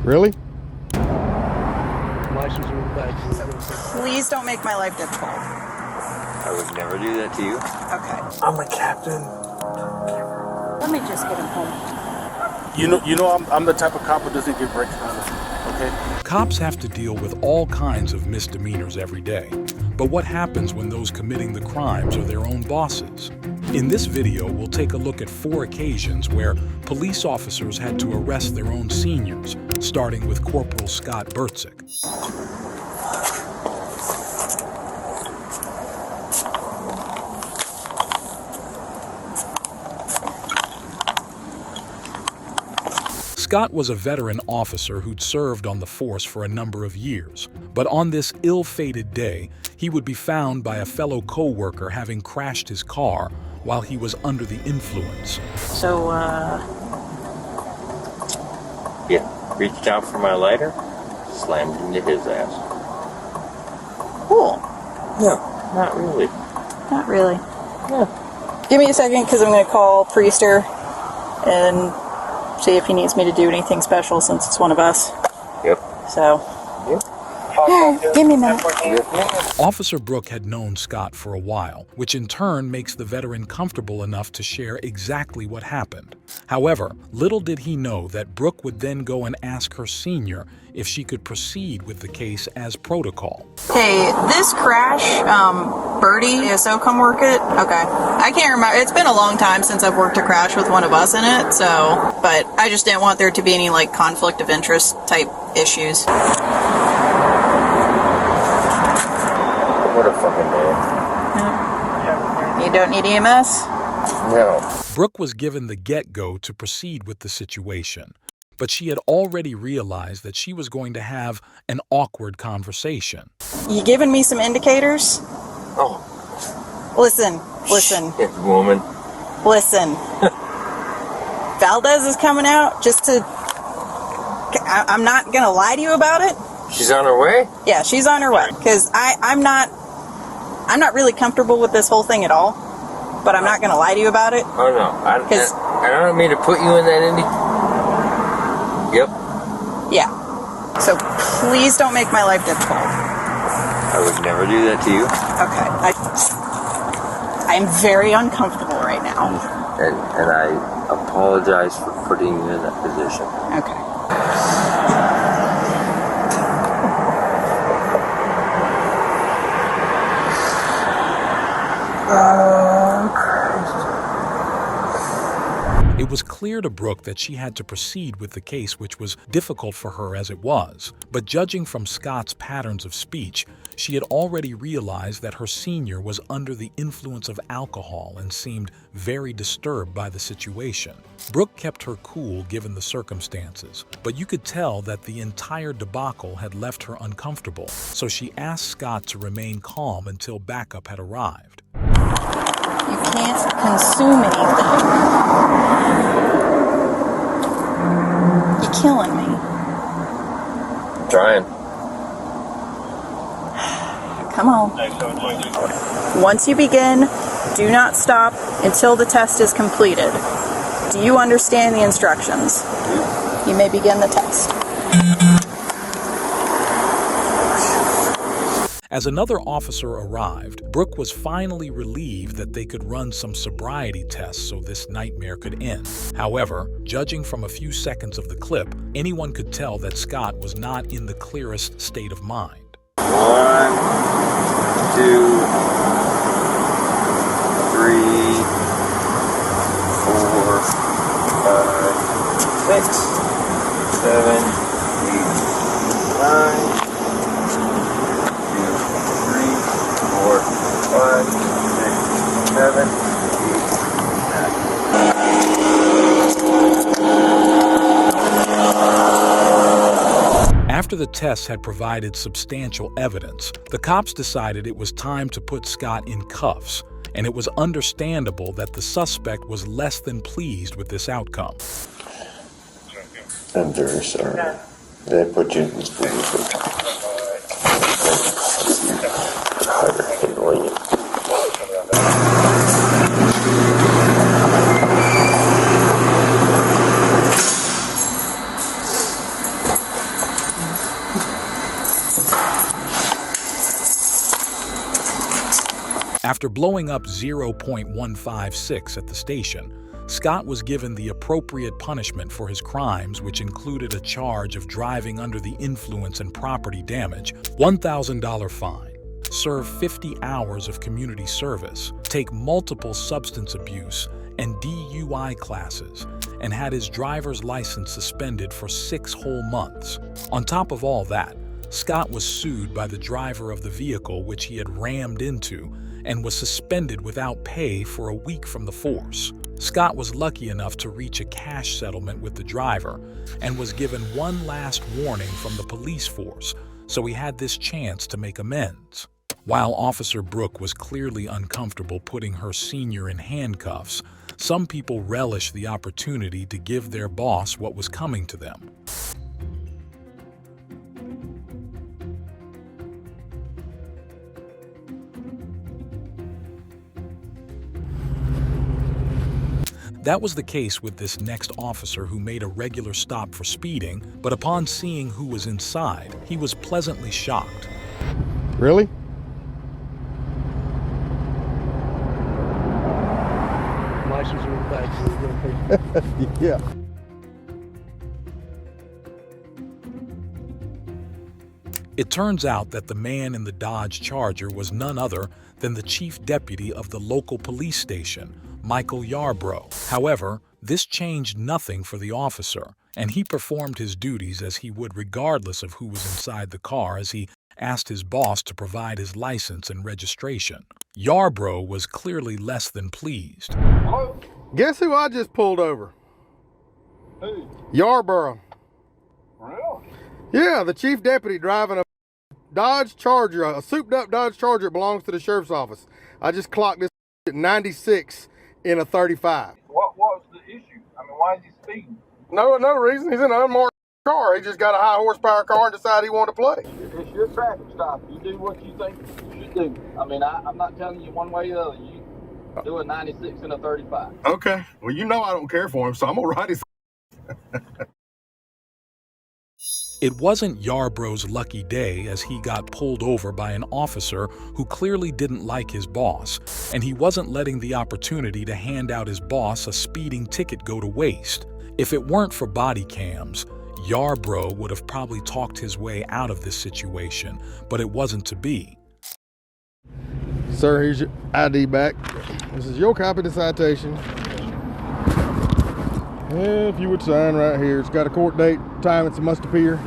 Really? License in the back. Please don't make my life difficult. I would never do that to you. Okay. I'm a captain. Let me just get him home. You know, I'm the type of cop who doesn't get breaks, okay? Cops have to deal with all kinds of misdemeanors every day. But what happens when those committing the crimes are their own bosses? In this video, we'll take a look at 4 occasions where police officers had to arrest their own seniors, starting with Corporal Scott Bertzik. Scott was a veteran officer who'd served on the force for a number of years, but on this ill-fated day, he would be found by a fellow co-worker having crashed his car while he was under the influence. So, Yeah, reached out for my lighter, slammed into his ass. cool. No, not really. Not really. No. Give me a second, because I'm going to call Priester and see if he needs me to do anything special since it's one of us. Yep. So, give me a minute. Officer Brooke had known Scott for a while, which in turn makes the veteran comfortable enough to share exactly what happened. However, little did he know that Brooke would then go and ask her senior if she could proceed with the case as protocol. Hey, this crash, Birdie, so come work it? Okay. I can't remember. It's been a long time since I've worked a crash with one of us in it, so, but I just didn't want there to be any, like, conflict of interest type issues. What a fucking day. You don't need EMS? No. Brooke was given the get-go to proceed with the situation, but she had already realized that she was going to have an awkward conversation. You giving me some indicators? Oh. Listen. Shit, woman. Listen. Valdez is coming out just to... I'm not going to lie to you about it. She's on her way? Yeah, she's on her way. Because I'm not really comfortable with this whole thing at all. But I'm not going to lie to you about it. Oh, no. I don't mean to put you in that Yep. Yeah. So please don't make my life difficult. I would never do that to you. Okay. I'm very uncomfortable right now. And I apologize for putting you in that position. Okay. It was clear to Brooke that she had to proceed with the case, which was difficult for her as it was. But judging from Scott's patterns of speech, she had already realized that her senior was under the influence of alcohol and seemed very disturbed by the situation. Brooke kept her cool given the circumstances, but you could tell that the entire debacle had left her uncomfortable, so she asked Scott to remain calm until backup had arrived. You can't consume anything. You're killing me. Trying. Come on. Once you begin, do not stop until the test is completed. Do you understand the instructions? You may begin the test. As another officer arrived, Brooke was finally relieved that they could run some sobriety tests so this nightmare could end. However, judging from a few seconds of the clip, anyone could tell that Scott was not in the clearest state of mind. 1, 2, 3, 4, 5, 6, 7, 8, 9. 4, 5, 6, 7, 8, 9. After the tests had provided substantial evidence, the cops decided it was time to put Scott in cuffs, and it was understandable that the suspect was less than pleased with this outcome. I'm very sorry. Did I put you in this position? After blowing up 0.156 at the station, Scott was given the appropriate punishment for his crimes, which included a charge of driving under the influence and property damage, $1,000 fine, serve 50 hours of community service, take multiple substance abuse and DUI classes, and had his driver's license suspended for 6 whole months. On top of all that, Scott was sued by the driver of the vehicle which he had rammed into and was suspended without pay for a week from the force. Scott was lucky enough to reach a cash settlement with the driver and was given one last warning from the police force, so he had this chance to make amends. While Officer Brooke was clearly uncomfortable putting her senior in handcuffs, some people relished the opportunity to give their boss what was coming to them. That was the case with this next officer who made a regular stop for speeding, but upon seeing who was inside, he was pleasantly shocked. Really? License back. Yeah. It turns out that the man in the Dodge Charger was none other than the chief deputy of the local police station, Michael Yarbrough. However, this changed nothing for the officer, and he performed his duties as he would regardless of who was inside the car, as he asked his boss to provide his license and registration. Yarbrough was clearly less than pleased. Guess who I just pulled over? Who? Yarborough. Really? Yeah, the chief deputy driving a Dodge Charger, a souped-up Dodge Charger that belongs to the sheriff's office. I just clocked this at 96 in a 35. What was the issue? I mean, why is he speeding? No reason. He's in an unmarked car. He just got a high horsepower car and decided he wanted to play. It's your traffic stop. You do what you think you should do. I mean, I'm not telling you one way or the other. You do a 96 and a 35. Okay. Well, you know I don't care for him, so I'm gonna ride his. It wasn't Yarbrough's lucky day, as he got pulled over by an officer who clearly didn't like his boss, and he wasn't letting the opportunity to hand out his boss a speeding ticket go to waste. If it weren't for body cams, Yarbrough would have probably talked his way out of this situation, but it wasn't to be. Sir, here's your ID back. This is your copy of the citation. If you would sign right here. It's got a court date, time it must appear.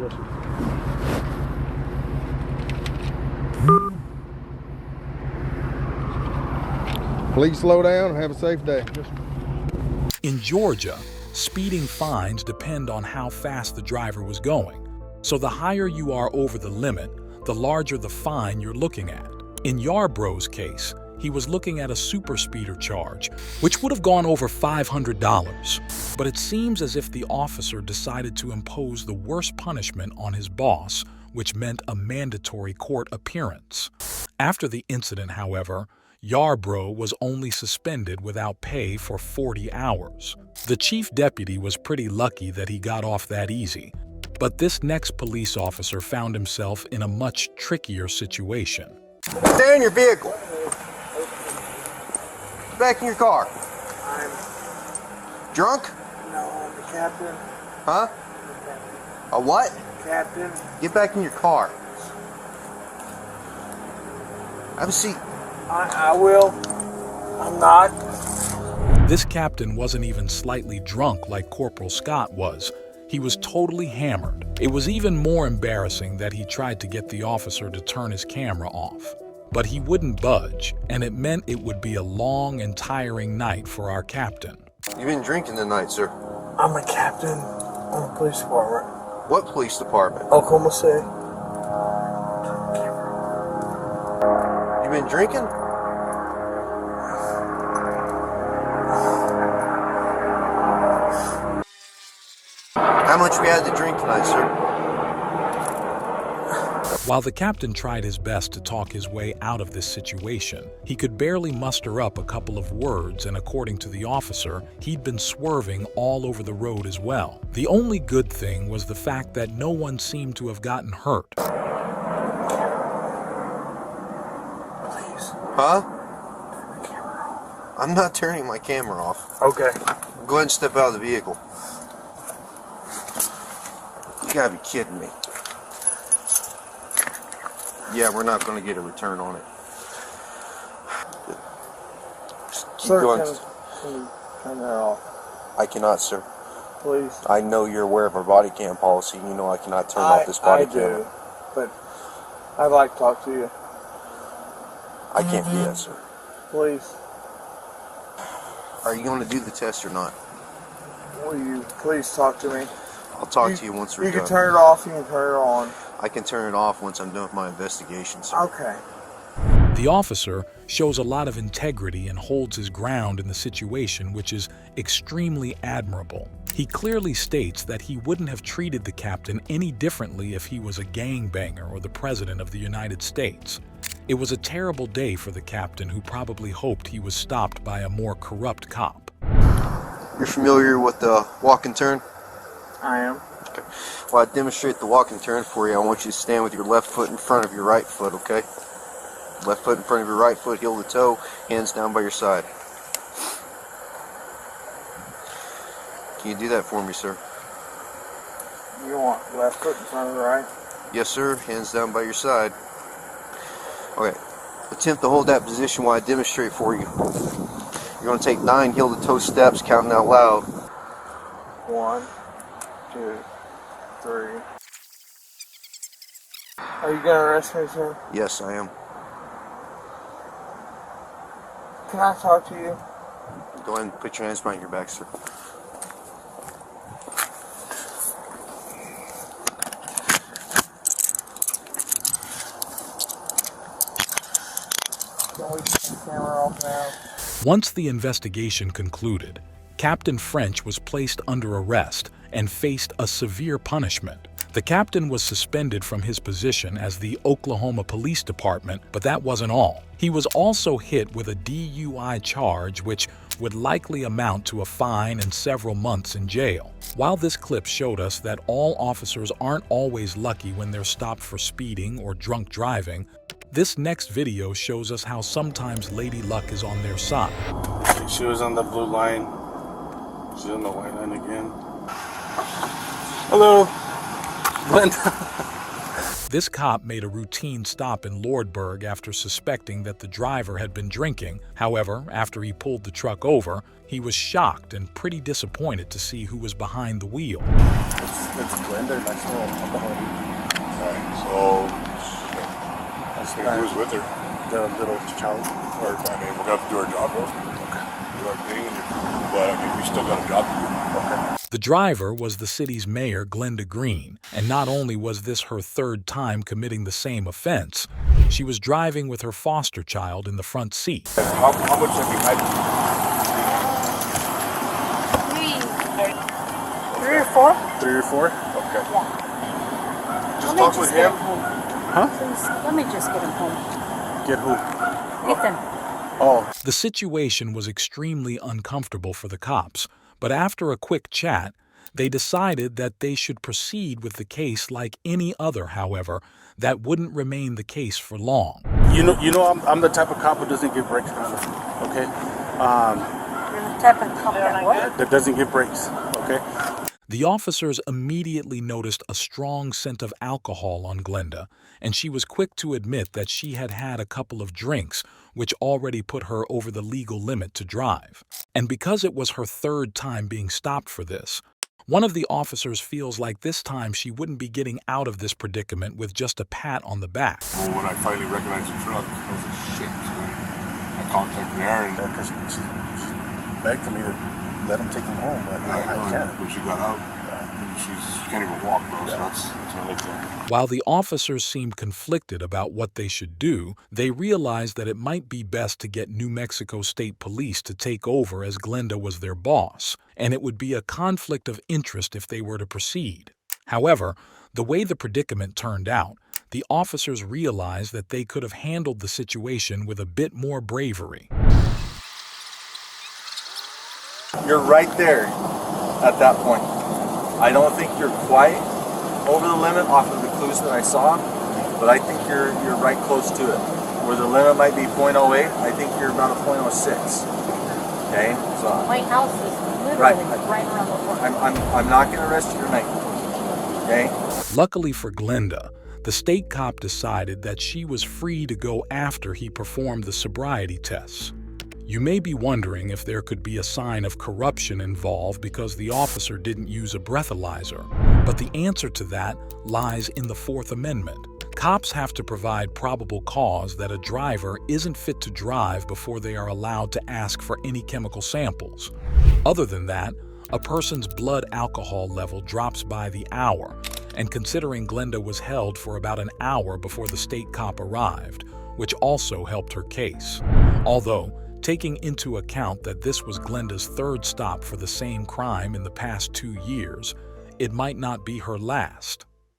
Yes, sir. Please slow down and have a safe day. Yes, sir. In Georgia, speeding fines depend on how fast the driver was going. So the higher you are over the limit, the larger the fine you're looking at. In Yarbrough's case, he was looking at a super speeder charge, which would have gone over $500. But it seems as if the officer decided to impose the worst punishment on his boss, which meant a mandatory court appearance. After the incident, however, Yarbrough was only suspended without pay for 40 hours. The chief deputy was pretty lucky that he got off that easy. But this next police officer found himself in a much trickier situation. Stay in your vehicle. Get back in your car. I'm Drunk? no, I'm the captain. Huh? A what? Captain. Get back in your car. Have a seat. I will. I'm not. This captain wasn't even slightly drunk like Corporal Scott was. He was totally hammered. It was even more embarrassing that he tried to get the officer to turn his camera off. But he wouldn't budge, and it meant it would be a long and tiring night for our captain. You've been drinking tonight, sir. I'm a captain on the police department. What police department? Oklahoma City. You been drinking? How much we had to drink tonight, sir? While the captain tried his best to talk his way out of this situation, he could barely muster up a couple of words, and according to the officer, he'd been swerving all over the road as well. The only good thing was the fact that no one seemed to have gotten hurt. Please. Huh? I'm not turning my camera off. Okay. Go ahead and step out of the vehicle. You gotta be kidding me. Yeah, we're not gonna get a return on it. Just keep Sir, going. can you turn that off, I cannot, sir. please? I know you're aware of our body cam policy. You know I cannot turn off this body I camera. do, but I'd like to talk to you. I can't do that, sir. Please. Are you going to do the test or not? Will you please talk to me? I'll talk to you once we're You done. can turn it off, you can turn it on. I can turn it off once I'm done with my investigation, sir. Okay. The officer shows a lot of integrity and holds his ground in the situation, which is extremely admirable. He clearly states that he wouldn't have treated the captain any differently if he was a gangbanger or the president of the United States. It was a terrible day for the captain, who probably hoped he was stopped by a more corrupt cop. You're familiar with the walk and turn? I am. Okay. While I demonstrate the walk and turn for you, I want you to stand with your left foot in front of your right foot, okay? Left foot in front of your right foot, heel to toe, hands down by your side. Can you do that for me, sir? You want left foot in front of the right? Yes, sir. Hands down by your side. Okay. Attempt to hold that position while I demonstrate for you. You're going to take 9 heel to toe steps, counting out loud. 1, 2, 3. Are you gonna arrest me, sir? Yes, I am. Can I talk to you? Go ahead and put your hands behind your back, sir. Can we turn the camera off now? Once the investigation concluded, Captain French was placed under arrest and faced a severe punishment. The captain was suspended from his position as the Oklahoma Police Department, but that wasn't all. He was also hit with a DUI charge, which would likely amount to a fine and several months in jail. While this clip showed us that all officers aren't always lucky when they're stopped for speeding or drunk driving, this next video shows us how sometimes Lady Luck is on their side. She was on the blue line. She's on the white line again. Hello. This cop made a routine stop in Lordburg after suspecting that the driver had been drinking. However, after he pulled the truck over, he was shocked and pretty disappointed to see who was behind the wheel. It's Glenda, National Alcohol. So, who's with her? The little child. Or, I mean, we're going to have to do our job, though. Okay. Do our thing, but I mean, we still got a job to do. Okay. The driver was the city's mayor, Glenda Green, and not only was this her third time committing the same offense, she was driving with her foster child in the front seat. How much have you had? 3 or 4? 3 or 4? Okay. Yeah. Just Let talk me with just get him. him home. Huh? Please, let me just get him home. Get who? Ethan. Oh. The situation was extremely uncomfortable for the cops, but after a quick chat, they decided that they should proceed with the case like any other. However, that wouldn't remain the case for long. You know, I'm the type of cop who doesn't give breaks, kind of. Okay. You're the type of cop that what? That doesn't give breaks. Okay. The officers immediately noticed a strong scent of alcohol on Glenda, and she was quick to admit that she had had a couple of drinks, which already put her over the legal limit to drive. And because it was her third time being stopped for this, one of the officers feels like this time she wouldn't be getting out of this predicament with just a pat on the back. Well, when I finally recognized the truck, I was like, shit. So I contacted Aaron. Because she begged for me to let him take him home, but I can't. When she got out, she can't even walk, bro. So that's not like that. While the officers seemed conflicted about what they should do, they realized that it might be best to get New Mexico State Police to take over as Glenda was their boss, and it would be a conflict of interest if they were to proceed. However, the way the predicament turned out, the officers realized that they could have handled the situation with a bit more bravery. You're right there at that point. I don't think you're quite over the limit off of the clues that I saw, but I think you're right close to it. where the limit might be 0.08, I think you're about a 0.06. Okay, so My house is literally Right. right around the corner. I'm not going to arrest you tonight. Okay. Luckily for Glenda, the state cop decided that she was free to go after he performed the sobriety tests. You may be wondering if there could be a sign of corruption involved because the officer didn't use a breathalyzer, but the answer to that lies in the Fourth Amendment. Cops have to provide probable cause that a driver isn't fit to drive before they are allowed to ask for any chemical samples. Other than that, a person's blood alcohol level drops by the hour, and considering Glenda was held for about an hour before the state cop arrived, which also helped her case. Although, taking into account that this was Glenda's third stop for the same crime in the past 2 years, it might not be her last.